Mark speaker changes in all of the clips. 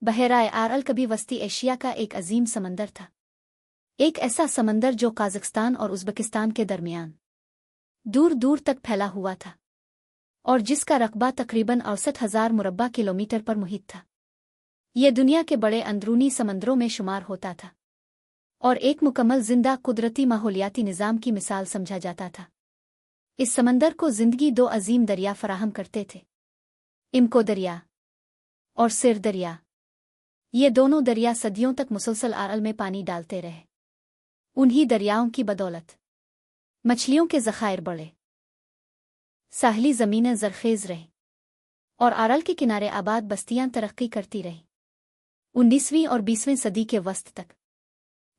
Speaker 1: बहराए Aurel कभी वस्ती Asia का एक अजीम समंदर था। एक ऐसा समंदर जो काज़ाख्स्तान और उज़्बेकिस्तान के दरमियान दूर दूर तक फैला हुआ था और जिसका रकबा तकरीबन 68,000 मुरब्बा किलोमीटर पर मुहित था। यह दुनिया के बड़े अंदरूनी समंदरों में शुमार होता था और एक मुकम्मल जिंदा कुदरती माहौलियाती निज़ाम की मिसाल समझा जाता था। इस समंदर को जिंदगी दो अजीम दरिया फराहम करते थे, इमको दरिया और सिर दरिया। ये दोनों दरिया सदियों तक मुसलसल आरल में पानी डालते रहे। उन्हीं दरियाओं की बदौलत मछलियों के ज़खायर बढ़े, साहली ज़मीनें ज़रखेज़ रहीं और आरल के किनारे आबाद बस्तियां तरक्की करती रहीं। 19वीं और 20वीं सदी के वस्त तक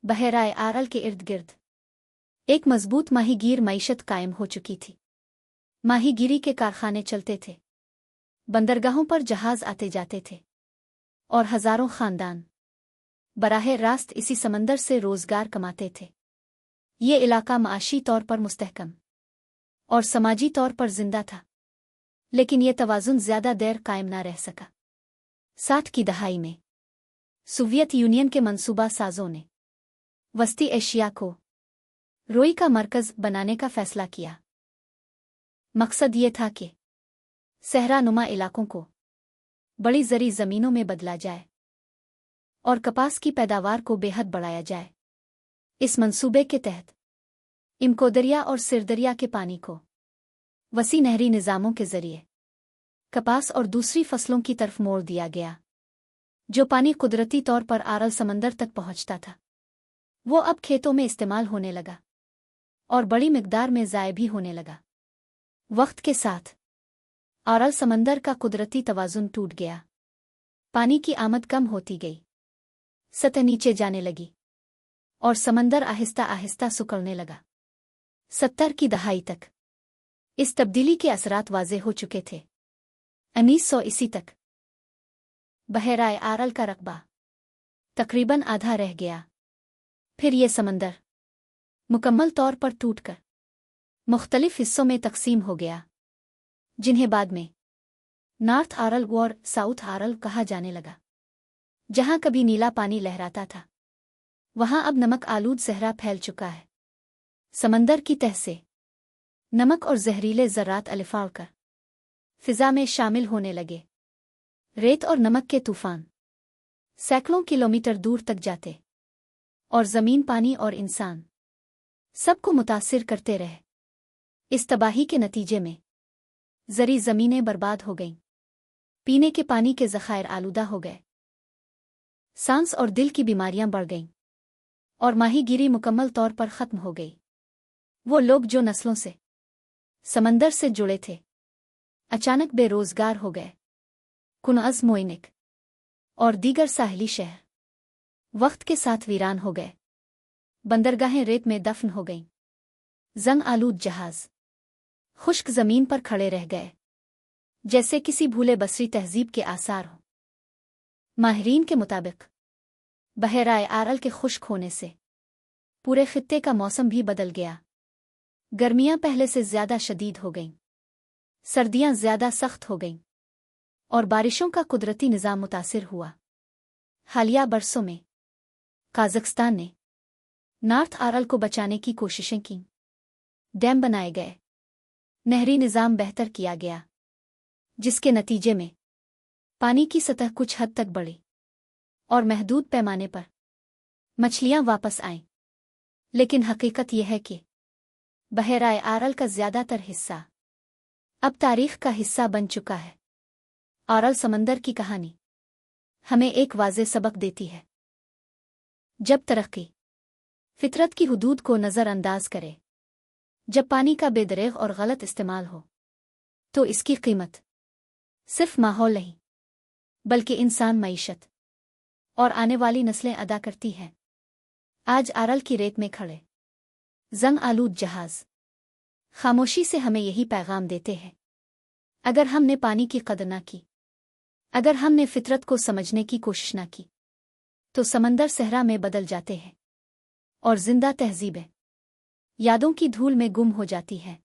Speaker 1: बहराए आरल के इर्द गिर्द एक मजबूत माहीगीर मईशत कायम हो चुकी थी। माहीगीरी के कारखाने चलते थे, बंदरगाहों पर जहाज आते जाते थे और हजारों खानदान बराह रास्त इसी समंदर से रोजगार कमाते थे। ये इलाका माशी तौर पर मुस्तहकम और समाजी तौर पर जिंदा था, लेकिन यह तवाज़ुन ज्यादा देर कायम ना रह सका। 60 की दहाई में सोवियत यूनियन के मंसूबा साजों ने वस्ती एशिया को रोई का मरकज बनाने का फैसला किया। मकसद ये था कि सहरा नुमा इलाकों को बड़ी ज़री ज़मीनों में बदला जाए और कपास की पैदावार को बेहद बढ़ाया जाए। इस मंसूबे के तहत इमको दरिया और सिरदरिया के पानी को वसी नहरी निज़ामों के ज़रिए कपास और दूसरी फसलों की तरफ मोड़ दिया गया। जो पानी कुदरती तौर पर आरल समंदर तक पहुंचता था, वो अब खेतों में इस्तेमाल होने लगा और बड़ी मिकदार में ज़ाय भी होने लगा। वक्त के साथ आरल समंदर का कुदरती तवाज़ुन टूट गया। पानी की आमद कम होती गई, सतह नीचे जाने लगी और समंदर आहिस्ता आहिस्ता सुकड़ने लगा। 70 की दहाई तक इस तब्दीली के असरात वाज़े हो चुके थे। 1980 तक बहराए आरल का रकबा तकरीबन आधा रह गया। फिर ये समंदर मुकम्मल तौर पर टूटकर मुख्तलिफ हिस्सों में तकसीम हो गया, जिन्हें बाद में नॉर्थ आरल और साउथ आरल कहा जाने लगा। जहां कभी नीला पानी लहराता था, वहां अब नमक आलूद सहरा फैल चुका है। समंदर की तह से नमक और जहरीले ज़रात अलिफाड़ कर फिज़ा में शामिल होने लगे। रेत और नमक के तूफान सैकड़ों किलोमीटर दूर तक जाते और ज़मीन, पानी और इंसान सबको मुतासिर करते रहे। इस तबाही के नतीजे में ज़री ज़मीनें बर्बाद हो गईं, पीने के पानी के ज़खायर आलूदा हो गए, सांस और दिल की बीमारियां बढ़ गईं और माहीगीरी मुकम्मल तौर पर ख़त्म हो गई। वो लोग जो नस्लों से समंदर से जुड़े थे, अचानक बेरोज़गार हो गए। कुनअज़, मोइनिक और दीगर साहली शहर वक्त के साथ वीरान हो गए। बंदरगाहें रेत में दफन हो गईं। जंग आलूद जहाज़ खुश्क ज़मीन पर खड़े रह गए, जैसे किसी भूले बसरी तहज़ीब के आसार हों। माहिरीन के मुताबिक बहराए आरल के खुश्क होने से पूरे खित्ते का मौसम भी बदल गया। गर्मियां पहले से ज़्यादा शदीद हो गईं, सर्दियां ज़्यादा सख्त हो गईं और बारिशों का कुदरती निज़ाम मुतासिर हुआ। हालिया बरसों में काज़ाख्स्तान ने नॉर्थ आरल को बचाने की कोशिशें कीं। डैम बनाए गए, नहरी निज़ाम बेहतर किया गया, जिसके नतीजे में पानी की सतह कुछ हद तक बढ़ी और महदूद पैमाने पर मछलियां वापस आईं। लेकिन हकीकत यह है कि बहराए आरल का ज़्यादातर हिस्सा अब तारीख़ का हिस्सा बन चुका है। आरल समंदर की कहानी हमें एक वाज़े सबक देती है। जब तरक्की फितरत की हुदूद को नज़रअंदाज करे, जब पानी का बेदरेग और गलत इस्तेमाल हो, तो इसकी कीमत सिर्फ माहौल नहीं, बल्कि इंसान, मईशत और आने वाली नस्लें अदा करती हैं। आज आरल की रेत में खड़े जंग आलूद जहाज़ खामोशी से हमें यही पैगाम देते हैं। अगर हमने पानी की कदर न की, अगर हमने फितरत को समझने की कोशिश न की, तो समंदर सहरा में बदल जाते हैं और जिंदा तहज़ीबें यादों की धूल में गुम हो जाती हैं।